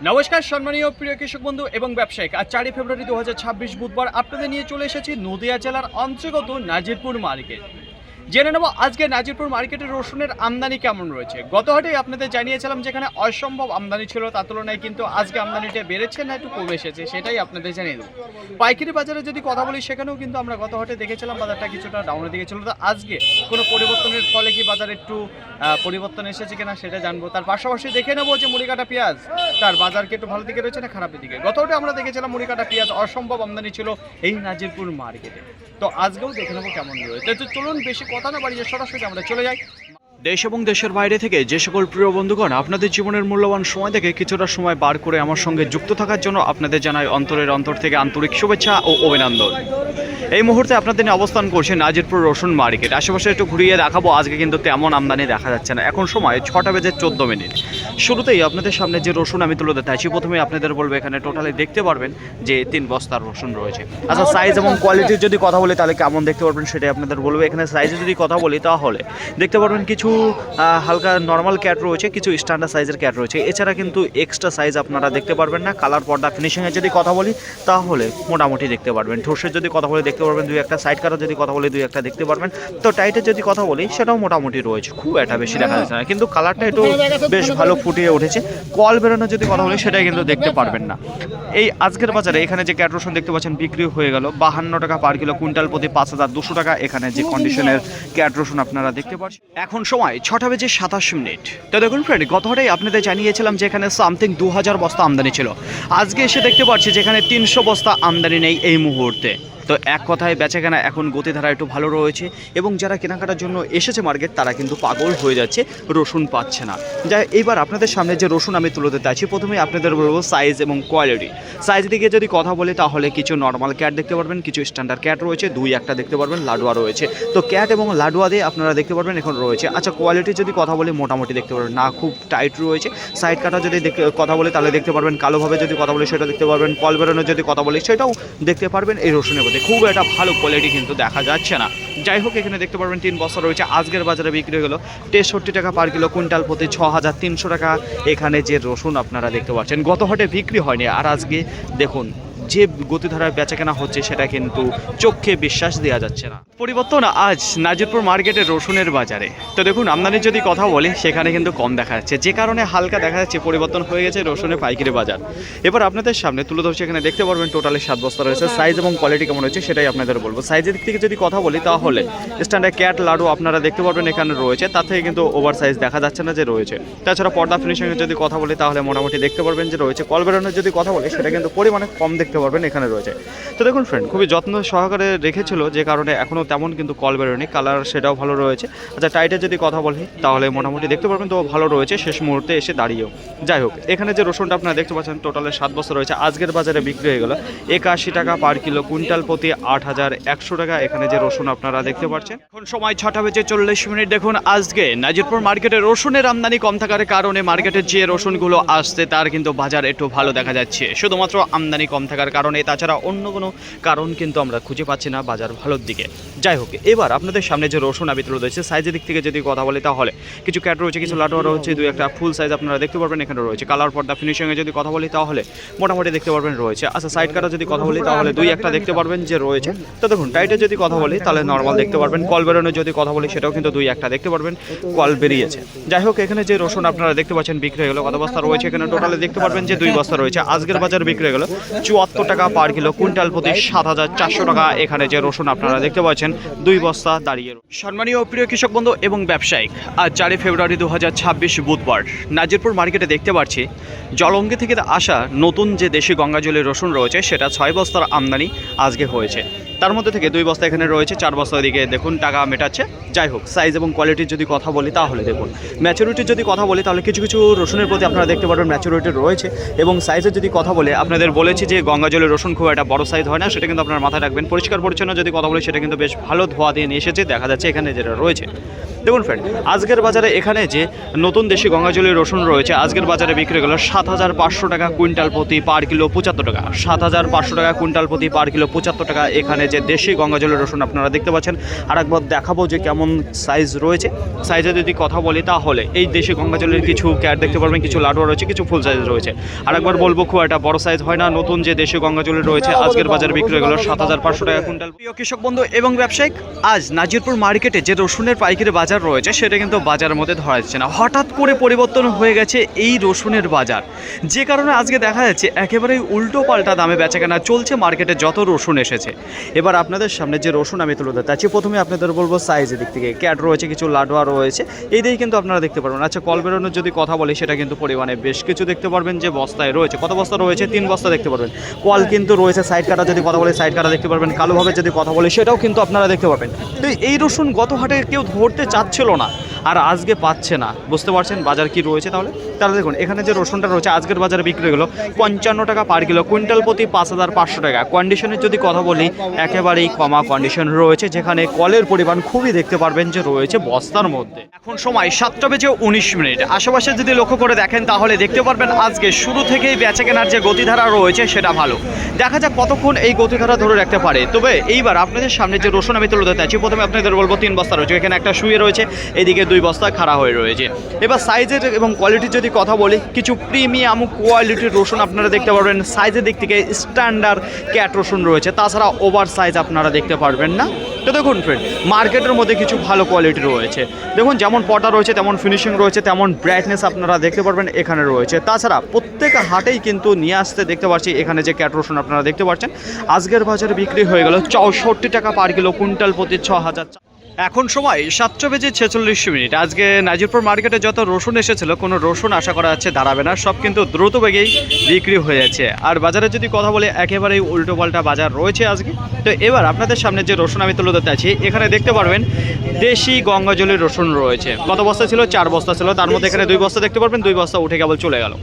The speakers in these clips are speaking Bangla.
নমস্কার সম্মানীয় প্রিয় কৃষক বন্ধু এবং ব্যবসায়িক। আজ 4 ফেব্রুয়ারি 2026 বুধবার আপনাদের নিয়ে চলে এসেছি নদিয়া জেলার অন্তর্গত নাজিরপুর মার্কেট। জেনে নেব আজকে নাজিরপুর মার্কেটের রসুনের আমদানি কেমন রয়েছে। গত হাটেই আপনাদের জানিয়েছিলাম যেখানে অসম্ভব আমদানি ছিল, তার তুলনায় কিন্তু আজকে আমদানিটা বেড়েছে না একটু কমে এসেছে, সেটাই আপনাদের জানিয়ে দেবো। পাইকারি বাজারে যদি কথা বলি সেখানেও কিন্তু আমরা গত হাটে দেখেছিলাম বাজারটা কিছুটা ডাউনের দিকে ছিল। তো আজকে কোনো পরিবর্তনের ফলে কি বাজারে একটু পরিবর্তন এসেছে কিনা সেটা জানবো। তার পাশাপাশি দেখে নেবো যে মুড়িকাটা পেঁয়াজ তার বাজার কি একটু ভালো দিকে রয়েছে না খারাপের দিকে। গত হাটে আমরা দেখেছিলাম মুড়িকাটা পেঁয়াজ অসম্ভব আমদানি ছিল এই নাজিরপুর মার্কেটে। তো আজকেও দেখে নেবো কেমন রয়েছে। তো চলুন বেশি কথা না বাড়িয়ে সরাসরি আমরা চলে যাই। দেশ এবং দেশের বাইরে থেকে যে সকল প্রিয় বন্ধুগণ আপনাদের জীবনের মূল্যবান সময় থেকে কিছুটা সময় বার করে আমার সঙ্গে যুক্ত থাকার জন্য আপনাদের জানাই অন্তরের অন্তর থেকে আন্তরিক শুভেচ্ছা ও অভিনন্দন। এই মুহূর্তে আপনাদের নিয়ে অবস্থান করছে নাজিরপুর রসুন মার্কেট। আশেপাশে একটু ঘুরিয়ে দেখাবো। আজকে কিন্তু তেমন আমদানি দেখা যাচ্ছে না। এখন সময় 6:14। শুরুতেই আপনাদের সামনে যে রসুন আমি তুলে দিতে চাইছি, প্রথমে আপনাদের বলবো এখানে টোটালি দেখতে পারবেন যে 3 বস্তার রসুন রয়েছে। আচ্ছা, সাইজ এবং কোয়ালিটির যদি কথা বলি তাহলে কেমন দেখতে পারবেন সেটাই আপনাদের বলবো। এখানে সাইজে যদি কথা বলি তাহলে দেখতে পারবেন কিছু হালকা নর্মাল ক্যাট রয়েছে, কিছু স্ট্যান্ডার্ড সাইজের ক্যাট রয়েছে। এছাড়া কিন্তু এক্সট্রা সাইজ আপনারা দেখতে পারবেন না। কালার, পর্দা, ফিনিশিংয়ের যদি কথা বলি তাহলে মোটামুটি দেখতে পারবেন। ঠোসের যদি কথা বলি দেখতে পারবেন 2-1, সাইড কাটার যদি কথা বলি 2-1 দেখতে পারবেন। তো টাইটের যদি কথা বলি সেটাও মোটামুটি রয়েছে, খুব একটা বেশি দেখা যাচ্ছে না, কিন্তু কালারটা একটু বেশ ভালো ফুটিয়ে উঠেছে। কল বেরোনোর যদি কথা বলি সেটাই কিন্তু দেখতে পারবেন না। এই আজকের বাজারে এখানে যে ক্যাট রসুন দেখতে পাচ্ছেন বিক্রি হয়ে গেল 52 টাকা পার কিলো, কুইন্টাল প্রতি 5200 টাকা। এখানে যে কন্ডিশনের ক্যাট রসুন আপনারা দেখতে পাচ্ছেন। এখন সময় 6:27। তো দেখুন ফ্রেন্ড, গত হাটেই আপনাদের জানিয়েছিলাম যে এখানে সামথিং 2000 বস্তা আমদানি ছিল। আজকে এসে দেখতে পাচ্ছি যে এখানে 300 বস্তা আমদানি নেই এই মুহূর্তে। তো এক কথায় বেচাকেনা এখন গতিধারা একটু ভালো রয়েছে এবং যারা কেনাকাটার জন্য এসেছে মার্কেট তারা কিন্তু পাগল হয়ে যাচ্ছে, রসুন পাচ্ছে না। যাই এইবার আপনাদের সামনে যে রসুন আমি তুলে দিতে চাইছি, প্রথমে আপনাদের বলবো সাইজ এবং কোয়ালিটি। সাইজ দিকে যদি কথা বলি তাহলে কিছু নর্মাল ক্যাট দেখতে পারবেন, কিছু স্ট্যান্ডার্ড ক্যাট রয়েছে, 2-1 দেখতে পারবেন, লাডুয়া রয়েছে। তো ক্যাট এবং লাডুয়া দিয়ে আপনারা দেখতে পারবেন এখন রয়েছে। আচ্ছা, কোয়ালিটি যদি কথা বলি মোটামুটি দেখতে পারবেন, না খুব টাইট রয়েছে। সাইড কাটা যদি কথা বলি তাহলে দেখতে পারবেন, কালোভাবে যদি কথা বলি সেটা দেখতে পারবেন, কল বেরোনোর যদি কথা বলি সেটাও দেখতে পারবেন। এই রসুনের মধ্যে খুব একটা ভালো কোয়ালিটি কিন্তু দেখা যাচ্ছে না। যাই হোক, এখানে দেখতে পারবেন 3 বস্তা রয়েছে। আজকের বাজারে বিক্রি হয়ে গেল 63 টাকা পার কিলো, কুইন্টাল প্রতি 6300 টাকা। এখানে যে রসুন আপনারা দেখতে পাচ্ছেন গত হাটে বিক্রি হয়নি, আর আজকে দেখুন যে গতিধারায় বেচাকেনা হচ্ছে সেটা কিন্তু চোখে বিশ্বাস দেওয়া যাচ্ছে না। পরিবর্তন আজ নাজিরপুর মার্কেটের রসুনের বাজারে। তো দেখুন আমদানির যদি কথা বলি সেখানে কিন্তু কম দেখা যাচ্ছে, যে কারণে হালকা দেখা যাচ্ছে পরিবর্তন হয়ে গেছে রসুনের পাইকারি বাজার। এবার আপনাদের সামনে তুলে ধরছি, এখানে দেখতে পারবেন টোটালি 7 বস্তা রয়েছে। সাইজ এবং কোয়ালিটি কেমন হচ্ছে সেটাই আপনাদের বলবো। সাইজের দিক থেকে যদি কথা বলি তাহলে স্ট্যান্ডার্ড ক্যাট লাডু আপনারা দেখতে পারবেন এখানে রয়েছে, তার থেকে কিন্তু ওভার সাইজ দেখা যাচ্ছে না যে রয়েছে। তাছাড়া পর্দা ফিনিশিংয়ের যদি কথা বলি তাহলে মোটামুটি দেখতে পারবেন যে রয়েছে। কল বেরোনোর যদি কথা বলি সেটা কিন্তু পরিমাণে কম দেখতে পারবেন এখানে রয়েছে। তো দেখুন ফ্রেন্ড, খুবই যত্ন সহকারে রেখেছিল যে কারণে এখনও তেমন কিন্তু কল বেরোয়নি, কালার সেটাও ভালো রয়েছে। আচ্ছা, টাইটের যদি কথা বলি তাহলে মোটামুটি দেখতে পারবেন তো ভালো রয়েছে শেষ মুহূর্তে এসে দাঁড়িয়েও। যাই হোক, এখানে যে রসুনটা আপনারা দেখতে পাচ্ছেন টোটালে 7 বস্তা রয়েছে। আজকের বাজারে বিক্রি হয়ে গেল 81 টাকা পার কিলো, কুইন্টাল প্রতি 8100 টাকা। এখানে যে রসুন আপনারা দেখতে পাচ্ছেন। এখন সময় 6:40। দেখুন আজকে নাজিরপুর মার্কেটে রসুনের আমদানি কম থাকার কারণে মার্কেটের যে রসুনগুলো আসছে তার কিন্তু বাজার একটু ভালো দেখা যাচ্ছে, শুধুমাত্র আমদানি কম থাকার কারণে। তাছাড়া অন্য কোনো কারণ কিন্তু আমরা খুঁজে পাচ্ছি না বাজার ভালোর দিকে। যাই হোক, এবার আপনাদের সামনে যে রসুন আমি তুলে ধরেছি সাইজের দিক থেকে যদি কথা বলি তাহলে কিছু ক্যাট রয়েছে, কিছু লাটোয়া রয়েছে, 2-1 ফুল সাইজ আপনারা দেখতে পারবেন এখানে রয়েছে। কালার, পর্দা, ফিনিশিংয়ে যদি কথা বলি তাহলে মোটামুটি দেখতে পারবেন রয়েছে। আচ্ছা, সাইড কাটা যদি কথা বলি তাহলে 2-1 দেখতে পারবেন যে রয়েছে। তো দেখুন টাইটের যদি কথা বলি তাহলে নর্মাল দেখতে পারবেন। কল বেরোনোর যদি কথা বলি সেটাও কিন্তু 2-1 দেখতে পারবেন, কল বেরিয়েছে। যাই হোক, এখানে যে রসুন আপনারা দেখতে পাচ্ছেন বিক্রি হয়ে গেল কত বস্তা রয়েছে, এখানে টোটালে দেখতে পারবেন যে 2 বস্তা রয়েছে। আজকের বাজার বিক্রি হয়ে গেল 74 টাকা পার কিলো, কুইন্টাল প্রতি 7400 টাকা। এখানে যে রসুন আপনারা দেখতে পাচ্ছেন 2 বস্তা দাঁড়িয়ে। সম্মানীয় প্রিয় কৃষক বন্ধু এবং ব্যবসায়িক, আজ 4 ফেব্রুয়ারি 2026 বুধবার নাজিরপুর মার্কেটে দেখতে পাচ্ছি জলঙ্গি থেকে আসা নতুন যে দেশি গঙ্গা জলের রসুন রয়েছে সেটা 6 বস্তার আমদানি আজকে হয়েছে। তার মধ্যে থেকে 2 বস্তা এখানে রয়েছে, 4 বস্তার দিকে দেখুন টাকা মেটাচ্ছে। যাই হোক, সাইজ এবং কোয়ালিটির যদি কথা বলি তাহলে দেখুন ম্যাচুরিটির যদি কথা বলি তাহলে কিছু কিছু রসুনের প্রতি আপনারা দেখতে পারবেন ম্যাচুরিটি রয়েছে। এবং সাইজের যদি কথা বলে আপনাদের বলেছি যে গঙ্গা জলের রসুন খুব একটা বড় সাইজ হয় না, সেটা কিন্তু আপনার মাথায় রাখবেন। পরিষ্কার পরিচ্ছন্ন যদি কথা বলি সেটা কিন্তু বেশ ভালো ধোয়া দিয়ে নিয়ে এসেছে, দেখা যাচ্ছে এখানে যেটা রয়েছে। দেখুন ফ্রেন্ড, আজকের বাজারে এখানে যে নতুন দেশি গঙ্গাজলের রসুন রয়েছে আজকের বাজারে বিক্রি গেল 7,500 টাকা কুইন্টাল প্রতি, পার কিলো 75 টাকা। 7,500 টাকা কুইন্টাল প্রতি, পার কিলো 75 টাকা। এখানে যে দেশি গঙ্গাজলের রসুন আপনারা দেখতে পাচ্ছেন, আর একবার দেখাবো যে কেমন সাইজ রয়েছে। সাইজে যদি কথা বলি তাহলে এই দেশি গঙ্গাজলের কিছু ক্যাট দেখতে পারবেন, কিছু লাডুয়া রয়েছে, কিছু ফুল সাইজ রয়েছে। আর একবার বলবো খুব একটা বড় সাইজ হয় না। নতুন যে দেশি গঙ্গাজলের রয়েছে আজকের বাজারে বিক্রি গেল 7,500 টাকা কুইন্টাল। প্রিয় কৃষক বন্ধু এবং ব্যবসায়িক, আজ নাজিরপুর মার্কেটে যে রসুনের পাইকারি বাজার রয়েছে সেটা কিন্তু বাজারের মধ্যে ধরা যাচ্ছে না। হঠাৎ করে পরিবর্তন হয়ে গেছে এই রসুনের বাজার, যে কারণে আজকে দেখা যাচ্ছে একেবারেই উল্টো পাল্টা দামে বেচাকেনা চলছে মার্কেটে যত রসুন এসেছে। এবার আপনাদের সামনে যে রসুন আমি তুলে ধরতে চাচ্ছি, প্রথমে আপনাদের বলবো সাইজের দিক থেকে। ক্যাট রয়েছে, কিছু লাডুয়া রয়েছে, এই দিকে কিন্তু আপনারা দেখতে পারবেন। আচ্ছা, কল বেরোনোর যদি কথা বলি সেটা কিন্তু পরিমাণে বেশ কিছু দেখতে পারবেন যে বস্তায় রয়েছে। কত বস্তা রয়েছে? 3 বস্তা দেখতে পারবেন। কল কিন্তু রয়েছে, সাইড কাটা যদি কথা বলি সাইড কাটা দেখতে পারবেন। কালোভাবে যদি কথা বলি সেটাও কিন্তু আপনারা দেখতে পাবেন। তো এই রসুন গত হাটে কেউ ধরতে চাচ্ছিল না, আর আজকে পাচ্ছে না। বুঝতে পারছেন বাজার কি রয়েছে? তাহলে দেখুন এখানে যে রসুনটা রয়েছে আজকের বাজারে বিক্রি গেল 55 টাকা পার কিলো, কুইন্টাল প্রতি 5,500 টাকা। কন্ডিশনের যদি কথা বলি একেবারেই কমা কন্ডিশন রয়েছে, যেখানে কলের পরিমাণ খুবই দেখতে পারবেন যে রয়েছে বস্তার মধ্যে। এখন সময় 7:19। আশেপাশে যদি লক্ষ্য করে দেখেন তাহলে দেখতে পারবেন আজকে শুরু থেকেই বেচাকেনার যে গতিধারা রয়েছে সেটা ভালো। দেখা যাক কতক্ষণ এই গতিধারা ধরে রাখতে পারে। তবে এইবার আপনাদের সামনে যে রসুন আমি তুলে ধরতে চাচ্ছি, প্রথমে আপনাদের বলবো 3 বস্তা রয়েছে। এখানে একটা শুয়ে রয়েছে, এদিকে 2 বস্তা খাড়া হয়ে রয়েছে। এবার সাইজের এবং কোয়ালিটির যদি কথা বলি, কিছু প্রিমিয়াম কোয়ালিটির রসুন আপনারা দেখতে পারবেন। সাইজের দিক থেকে স্ট্যান্ডার্ড ক্যাট রসুন রয়েছে, তাছাড়া ওভার সাইজ আপনারা দেখতে পারবেন না। তো দেখুন ফ্রেন্ড, মার্কেটের মধ্যে কিছু ভালো কোয়ালিটি রয়েছে। দেখুন যেমন পটা রয়েছে, তেমন ফিনিশিং রয়েছে, তেমন ব্রাইটনেস আপনারা দেখতে পারবেন এখানে রয়েছে। তাছাড়া প্রত্যেক হাটেই কিন্তু নিয়ে আসতে দেখতে পাচ্ছি। এখানে যে ক্যাট রসুন আপনারা দেখতে পাচ্ছেন আজকের বাজারে বিক্রি হয়ে গেল 64 টাকা পার কিলো, কুইন্টাল প্রতি 6,000। এখন সময় 7:46। আজকে নাজিরপুর মার্কেটে যত রসুন এসেছিল কোনো রসুন আশা করা যাচ্ছে দাঁড়াবে না, সব কিন্তু দ্রুত বেগেই বিক্রি হয়ে যাচ্ছে। আর বাজারে যদি কথা বলে একেবারেই উল্টোপাল্টা বাজার রয়েছে আজকে। তো এবার আপনাদের সামনে যে রসুন আমি তুলে ধরতে আছি, এখানে দেখতে পারবেন দেশি গঙ্গাজলের রসুন রয়েছে। কত বস্তা ছিল? 4 বস্তা ছিল, তার মধ্যে এখানে 2 বস্তা দেখতে পারবেন, 2 বস্তা উঠে কেবল চলে গেল।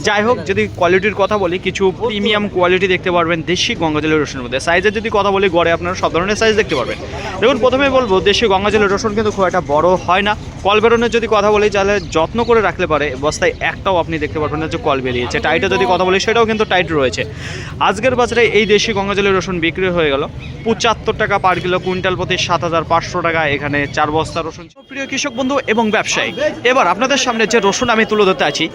যাই হোক, যদি কোয়ালিটির কথা বলি কিছু প্রিমিয়াম কোয়ালিটি দেখতে পারবেন দেশি গঙ্গাজলের রসুনের মধ্যে। সাইজের যদি কথা বলি গড়ে আপনারা সব ধরনের সাইজ দেখতে পারবেন। দেখুন প্রথমে বলবো দেশি গঙ্গাজলের রসুন কিন্তু খুব একটা বড় হয় না। কল বেরোনোর যদি কথা বলি তাহলে যত্ন করে রাখলে পারে বস্তায় একটাও আপনি দেখতে পারবেন না যে কল বেরিয়েছে। টাইটে যদি কথা বলি সেটাও কিন্তু টাইট রয়েছে। আজকের বাজারে এই দেশি গঙ্গাজলের রসুন বিক্রি হয়ে গেল 75 টাকা পার কিলো, কুইন্টাল প্রতি 7,500 টাকা। এখানে 4 বস্তা রসুন। প্রিয় কৃষক বন্ধু এবং ব্যবসায়ী, এবার আপনাদের সামনে যে রসুন আমি তুলে ধরতে আছি,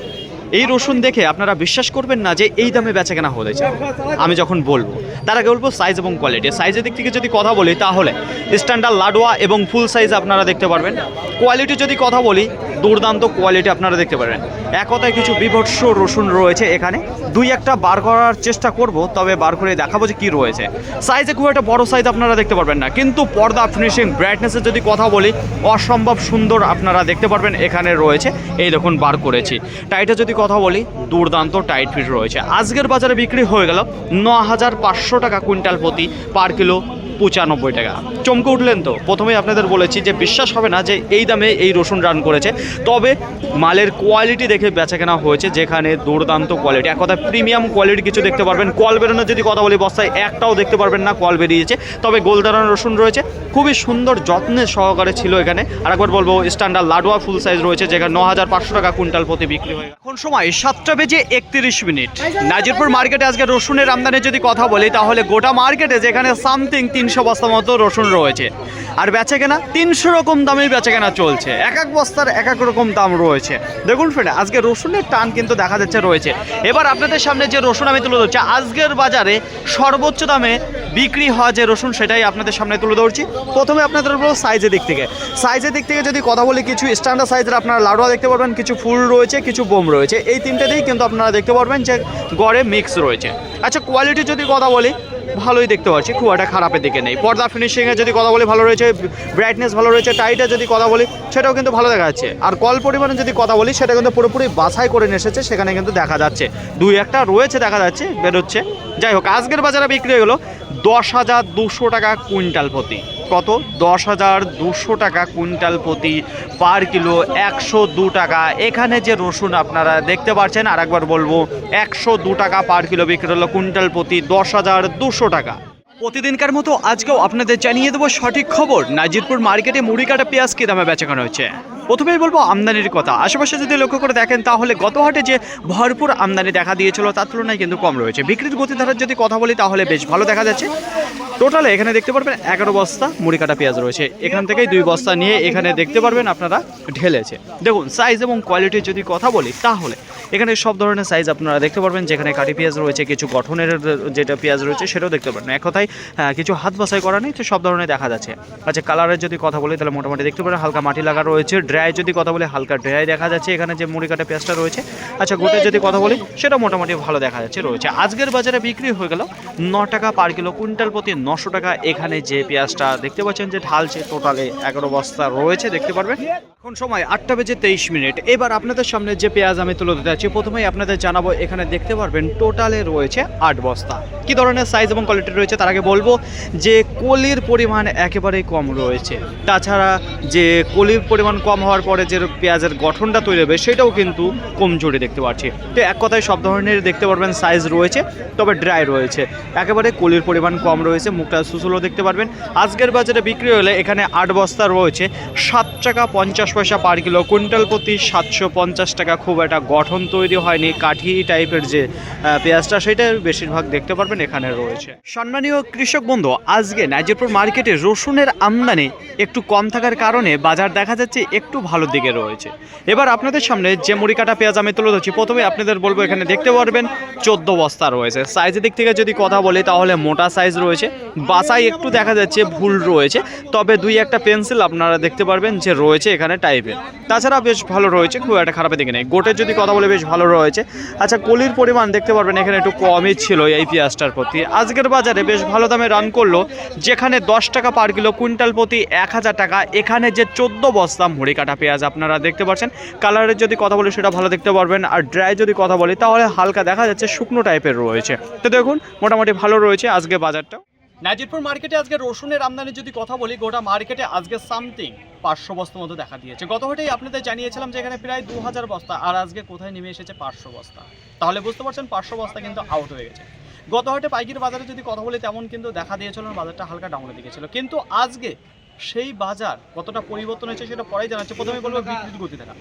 এই রসুন দেখে আপনারা বিশ্বাস করবেন না যে এই দামে বেচাকেনা হয়েছে। আমি যখন বলবো তার আগে বলবো সাইজ এবং কোয়ালিটি। সাইজের দিক থেকে যদি কথা বলি তাহলে স্ট্যান্ডার্ড লাডুয়া এবং ফুল সাইজ আপনারা দেখতে পারবেন। কোয়ালিটি যদি কথা বলি দুর্দান্ত কোয়ালিটি আপনারা দেখতে পারবেন। এক কথায় কিছু বিভৎস রসুন রয়েছে এখানে। 2-1টা বার করার চেষ্টা করব, তবে বার করে দেখাবো যে কী রয়েছে। সাইজে খুব একটা বড় সাইজ আপনারা দেখতে পারবেন না, কিন্তু পর্দা, ফিনিশিং, ব্রাইটনেসের যদি কথা বলি অসম্ভব সুন্দর আপনারা দেখতে পারবেন এখানে রয়েছে। এই দেখুন বার করেছি। টাইটে যদি কথা বলি দুর্দান্ত টাইট ফিট রয়েছে। আজকের বাজারে বিক্রি হয়ে গেল 9,500 টাকা কুইন্টাল প্রতি, পার কিলো 95 টাকা। চমকে উঠলেন তো? প্রথমেই আপনাদের বলেছি যে বিশ্বাস হবে না যে এই দামে এই রসুন রান করেছে, তবে মালের কোয়ালিটি দেখে বেচাকেনা হয়েছে, যেখানে দুর্দান্ত কোয়ালিটি। এক কথা প্রিমিয়াম কোয়ালিটি কিছু দেখতে পারবেন। কল বেরোনোর যদি কথা বলি বস্তায় একটাও দেখতে পারবেন না কল বেরিয়েছে, তবে গোলদারান রসুন রয়েছে, খুবই সুন্দর যত্নের সহকারে ছিল এখানে। আর একবার বলবো স্ট্যান্ডার্ড লাডুয়া ফুল সাইজ রয়েছে, যেখানে 9,500 টাকা কুইন্টাল প্রতি বিক্রি হয়ে। এখন সময় 7:31। নাজিরপুর মার্কেটে আজকে রসুনের আমদানি যদি কথা বলি তাহলে গোটা মার্কেটে যেখানে সামথিং 300 বস্তা মতো রসুন রয়েছে, আর বেচাকেনা 300 রকম দামেই বেচাকেনা চলছে। এক এক বস্তার এক এক রকম দাম রয়েছে। দেখুন ফ্রেন্ড, আজকে রসুনের টান কিন্তু দেখা যাচ্ছে রয়েছে। এবার আপনাদের সামনে যে রসুন আমি তুলে ধরছি আজকের বাজারে সর্বোচ্চ দামে বিক্রি হওয়া যে রসুন, সেটাই আপনাদের সামনে তুলে ধরছি। প্রথমে আপনাদের বলবো সাইজের দিক থেকে। সাইজের দিক থেকে যদি কথা বলি কিছু স্ট্যান্ডার্ড সাইজের আপনারা লাডুয়া দেখতে পারবেন, কিছু ফুল রয়েছে, কিছু বোম রয়েছে। এই তিনটেতেই কিন্তু আপনারা দেখতে পারবেন যে গড়ে মিক্স রয়েছে। আচ্ছা, কোয়ালিটি যদি কথা বলি ভালোই দেখতে পাচ্ছি, খুব একটা খারাপের দিকে নেই। পর্দা ফিনিশিংয়ে যদি কথা বলি ভালো রয়েছে, ব্রাইটনেস ভালো রয়েছে। টাইটে যদি কথা বলি সেটাও কিন্তু ভালো দেখা যাচ্ছে। আর কল পরিমাণে যদি কথা বলি সেটা কিন্তু পুরোপুরি বাছাই করে নিয়ে এসেছে, সেখানে কিন্তু দেখা যাচ্ছে 2-1টা রয়েছে, দেখা যাচ্ছে বেরোচ্ছে। যাই হোক, আজকের বাজারে বিক্রি হয়ে গেল 10,200 টাকা কুইন্টাল প্রতি। কত? 10,200 টাকা কুইন্টাল প্রতি, পার কিলো 102 টাকা। এখানে যে রসুন আপনারা দেখতে পাচ্ছেন, আর একবার বলবো 102 টাকা পার কিলো বিক্রি হলো কুইন্টাল প্রতি, 10,200 টাকা। প্রতিদিনকার মতো আজকেও আপনাদের জানিয়ে দেবো সঠিক খবর। নাজিরপুর মার্কেটে মুড়ি কাটা পেঁয়াজ কি দামে বেচাকেনা হচ্ছে। প্রথমেই বলবো আমদানির কথা। আশেপাশে যদি লক্ষ্য করে দেখেন তাহলে গত হাটে যে ভরপুর আমদানি দেখা দিয়েছিল তার তুলনায় কিন্তু কম রয়েছে। বিক্রির গতিধারার যদি কথা বলি তাহলে বেশ ভালো দেখা যাচ্ছে। টোটালে এখানে দেখতে পারবেন 11 বস্তা মুড়ি কাটা পেঁয়াজ রয়েছে। এখান থেকেই 2 বস্তা নিয়ে এখানে দেখতে পারবেন আপনারা ঢেলেছে। দেখুন সাইজ এবং কোয়ালিটির যদি কথা বলি তাহলে এখানে সব ধরনের সাইজ আপনারা দেখতে পারবেন। যেখানে কাটি পেঁয়াজ রয়েছে, কিছু গঠনের যেটা পেঁয়াজ রয়েছে সেটাও দেখতে পারবেন। এক কথায় কিছু হাত বাছাই করা নেই, তো সব ধরনের দেখা যাচ্ছে। আচ্ছা, কালারের যদি কথা বলি তাহলে মোটামুটি দেখতে পারেন হালকা মাটি লাগা রয়েছে। ড্রাই যদি কথা বলি হালকা ড্রাই দেখা যাচ্ছে এখানে যে মুড়ি কাটা পেঁয়াজটা রয়েছে। আচ্ছা, গোটে যদি কথা বলি সেটা মোটামুটি ভালো দেখা যাচ্ছে রয়েছে। আজকের বাজারে বিক্রি হয়ে গেল 9 টাকা পার কিলো, কুইন্টাল প্রতি 900 টাকা। এখানে যে পেঁয়াজটা দেখতে পাচ্ছেন যে ঢালছে, টোটালে 11 বস্তা রয়েছে দেখতে পারবেন। এখন সময় 8টা বেজে 23 মিনিট। এবার আপনাদের সামনে যে পেঁয়াজ আমি তুলে দিতে যাচ্ছি, প্রথমেই আপনাদের জানাবো এখানে দেখতে পারবেন টোটালে রয়েছে 8 বস্তা। কি ধরনের সাইজ এবং কোয়ালিটি রয়েছে তার আগে বলবো যে কলির পরিমাণ একেবারেই কম রয়েছে। তাছাড়া যে কলির পরিমাণ কম হওয়ার পরে যে পেঁয়াজের গঠনটা তৈরি হবে সেটাও কিন্তু কমজোরি দেখতে পাচ্ছি। তো এক কথায় সব ধরনের দেখতে পারবেন সাইজ রয়েছে, তবে ড্রাই রয়েছে। একেবারে কলির পরিমাণ কম রয়েছে, মুখটা সুসুলো দেখতে পারবেন। আজকের বাজারে বিক্রি হলে এখানে 8 বস্তা রয়েছে 7 টাকা 50 পয়সা পার কিলো, কুইন্টাল প্রতি 750 টাকা। খুব একটা গঠন তৈরি হয়নি, কাঠি টাইপের যে পেঁয়াজটা সেটা বেশিরভাগ দেখতে পারবেন এখানে রয়েছে। সম্মানীয় কৃষক বন্ধু, আজকে নাজিরপুর মার্কেটে রসুনের আমদানি একটু কম থাকার কারণে বাজার দেখা যাচ্ছে একটু ভালো দিকে রয়েছে। এবার আপনাদের সামনে যে মুড়ি কাটা পেঁয়াজ আমি তুলে ধরছি, প্রথমে আপনাদের বলবো এখানে দেখতে পারবেন 14 বস্তা রয়েছে। সাইজের দিক থেকে যদি কথা বলি তাহলে মোটা সাইজ রয়েছে, বাসায় একটু দেখা যাচ্ছে ভুল রয়েছে, তবে 2-1টা পেন্সিল আপনারা দেখতে পারবেন যে রয়েছে এখানে টাইপের। তাছাড়া বেশ ভালো রয়েছে, খুব একটা খারাপের দিকে নেই। গোটের যদি কথা বলে বেশ ভালো রয়েছে। আচ্ছা, কলির পরিমাণ দেখতে পারবেন এখানে একটু কমই ছিল এই পেঁয়াজটার প্রতি। আজকের বাজারে বেশ ভালো দামে রান করলো, যেখানে 10 টাকা পার কিলো, কুইন্টাল প্রতি 1000 টাকা। এখানে যে 14 বস্তা মুড়ি কাটা পেঁয়াজ আপনারা দেখতে পাচ্ছেন। কালারের যদি কথা বলি সেটা ভালো দেখতে পারবেন। আর ড্রাই যদি কথা বলি তাহলে হালকা দেখা যাচ্ছে শুকনো টাইপের রয়েছে। তো দেখুন মোটামুটি ভালো রয়েছে আজকে বাজারটা। নাজিরপুর মার্কেটে আজকে রসুনের আমদানি যদি কথা বলি, গোটা মার্কেটে আজকে সামথিং 500 বস্তার মতো দেখা দিয়েছে। গত হাটেই আপনাদের জানিয়েছিলাম যে এখানে প্রায় 2000 বস্তা, আর আজকে কোথায় নেমে এসেছে 500 বস্তা। তাহলে বুঝতে পারছেন 500 বস্তা কিন্তু আউট হয়ে গেছে। গত হাটে পাইকারি বাজারে যদি কথা বলি তেমন কিন্তু দেখা দিয়েছিল না, বাজারটা হালকা ডাউনের দিকে ছিল। কিন্তু আজকে সেই বাজার কতটা পরিবর্তন হয়েছে সেটা পরেই জানাচ্ছে। প্রথমে বলবো বিক্রির গতি দেখা,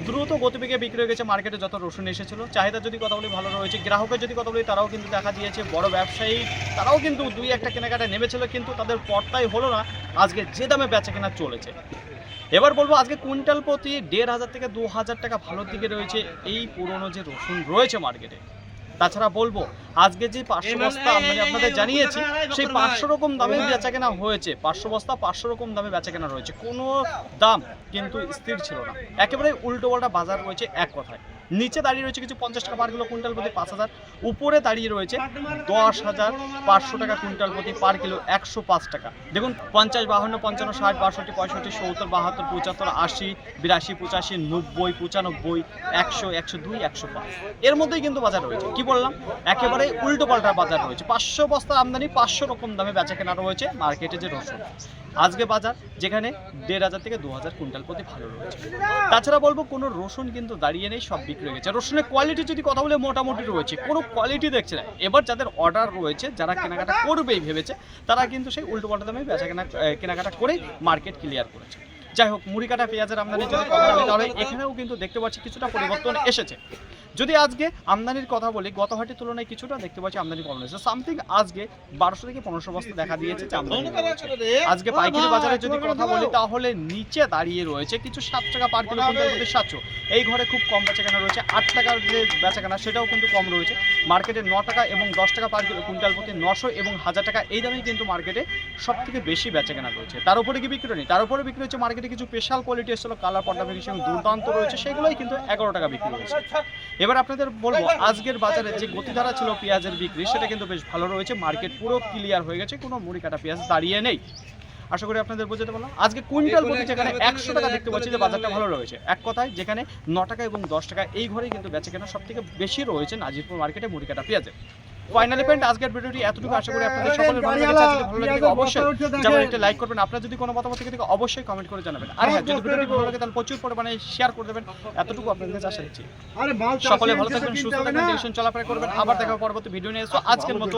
দ্রুত গতিবেগে বিক্রি হয়ে গেছে মার্কেটে যত রসুন এসেছিল। চাহিদা যদি কথা বলি ভালো রয়েছে। গ্রাহকের যদি কথা বলি তারাও কিন্তু দেখা দিয়েছে। বড় ব্যবসায়ী তারাও কিন্তু 2-1টা কেনাকাটায় নেমেছিল, কিন্তু তাদের পর্তাই হলো না আজকে যে দামে বেচা কেনা চলেছে। এবার বলবো আজকে কুইন্টাল প্রতি 1500 থেকে 2000 টাকা ভালোর দিকে রয়েছে এই পুরনো যে রসুন রয়েছে মার্কেটে। তাছাড়া বলবো আজকে যে 500 বস্তা আমি আপনাদের জানিয়েছি সেই 500 রকম দামে বেচা কেনা হয়েছে। 500 বস্তা 500 রকম দামে বেচা কেনা রয়েছে, কোনো দাম কিন্তু স্থির ছিল না। একেবারে উল্টো পাল্টা বাজার রয়েছে। এক কথায় নিচে দাঁড়িয়ে রয়েছে কিছু 50 টাকা পার কিলো, কুইন্টাল প্রতি 5000। উপরে দাঁড়িয়ে রয়েছে 10,500 টাকা কুইন্টাল প্রতি পার কিলো, 105 টাকা। দেখুন 50, 52, 55, 60, 62, 65, 70, 72, 75, 80, 82, 85, 90, 95, 100, 102, 105 এর মধ্যেই কিন্তু বাজার রয়েছে। কি বললাম, একেবারে উল্টো পাল্টা বাজার রয়েছে। 500 বস্তার আমদানি 500 রকম দামে বেচা কেনা রয়েছে মার্কেটে যে রসুন। আজকে বাজার যেখানে 1500 থেকে 2000 কুইন্টাল প্রতি ভালো রয়েছে। তাছাড়া বলবো কোনো রসুন কিন্তু দাঁড়িয়ে নেই, সব বিক্রি হয়ে গেছে। রসুনের কোয়ালিটি যদি কথা বলে মোটামুটি রয়েছে, কোনো কোয়ালিটি দেখছে না। এবার যাদের অর্ডার রয়েছে, যারা কেনাকাটা করবেই ভেবেছে, তারা কিন্তু সেই উল্টো পাল্টা দামে বেচা কেনাকাটা করেই মার্কেট ক্লিয়ার করেছে। যাই হোক, মুড়ি কাটা পেঁয়াজের আমদানি যদি কথা বলি তাহলে এখানেও কিন্তু দেখতে পাচ্ছি কিছুটা পরিবর্তন এসেছে। যদি আজকে আমদানির কথা বলি, গত হাটের তুলনায় কিছুটা দেখতে পাচ্ছি আমদানি কম হয়েছে। সামথিং আজকে 1200 থেকে 1500 বস্তা দেখা দিয়েছে যে আমদানি। আজকে পাইকারি বাজারে যদি কথা বলি তাহলে নিচে দাঁড়িয়ে রয়েছে কিছু 7 টাকা পার কিলো, কুইন্টাল প্রতি 700। এই ঘরে খুব কম বেচাকেনা রয়েছে। 8 টাকার যে বেচাকেনা সেটাও কিন্তু কম রয়েছে। মার্কেটে 9 টাকা এবং 10 টাকা পার কিলো, কুইন্টাল প্রতি 900 এবং 1000 টাকা এই দামেই কিন্তু মার্কেটে সব থেকে বেশি বেচাকেনা রয়েছে। তার উপরে কি বিক্রি নেই, তার উপরে বিক্রি হচ্ছে মার্কেটে কিছু স্পেশাল কোয়ালিটি এসেছিল, কালার পর্দা ফিনিশিং দুর্দান্ত রয়েছে, সেগুলোই কিন্তু 11 টাকা বিক্রি হয়েছে। এবার আপনাদের বলবো আজকের বাজারে যে গতিধারা ছিল পেঁয়াজের বিক্রি সেটা কিন্তু বেশ ভালো রয়েছে। মার্কেট পুরো ক্লিয়ার হয়ে গেছে, কোনো মুড়ি কাটা পেঁয়াজ দাঁড়িয়ে নেই। আশা করি আপনাদের বোঝাতে পারলাম। আজকে কুইন্টাল প্রতি যেখানে 100 টাকা দেখতে পাচ্ছি যে বাজারটা ভালো রয়েছে। এক কথায় যেখানে 9 টাকা এবং 10 টাকা এই ঘরেই কিন্তু বেচাকেনা সব থেকে বেশি রয়েছে নাজিরপুর মার্কেটে মুড়ি কাটা পেঁয়াজের। ফাইনালি পয়েন্ট আজকের ভিডিওটি এতটুকু। আশা করি আপনাদের সকলের ভালো লেগেছে। যদি ভালো লাগে অবশ্যই যেমন একটা লাইক করবেন, আপনারা যদি কোনো মতামত থেকে অবশ্যই কমেন্ট করে জানাবেন। আর হ্যাঁ, যদি ভিডিওটি ভালো লাগে তাহলে প্রচুর পরিমাণে শেয়ার করে দেবেন, এতটুকু আপনাদের কাছে আশা রাখছি। সকলে ভালো থাকবেন, সুস্থ থাকবেন, টেনশন চলাফেরা করবেন। আবার দেখা হবে পরবর্তী ভিডিও নিয়ে। আজকের মতো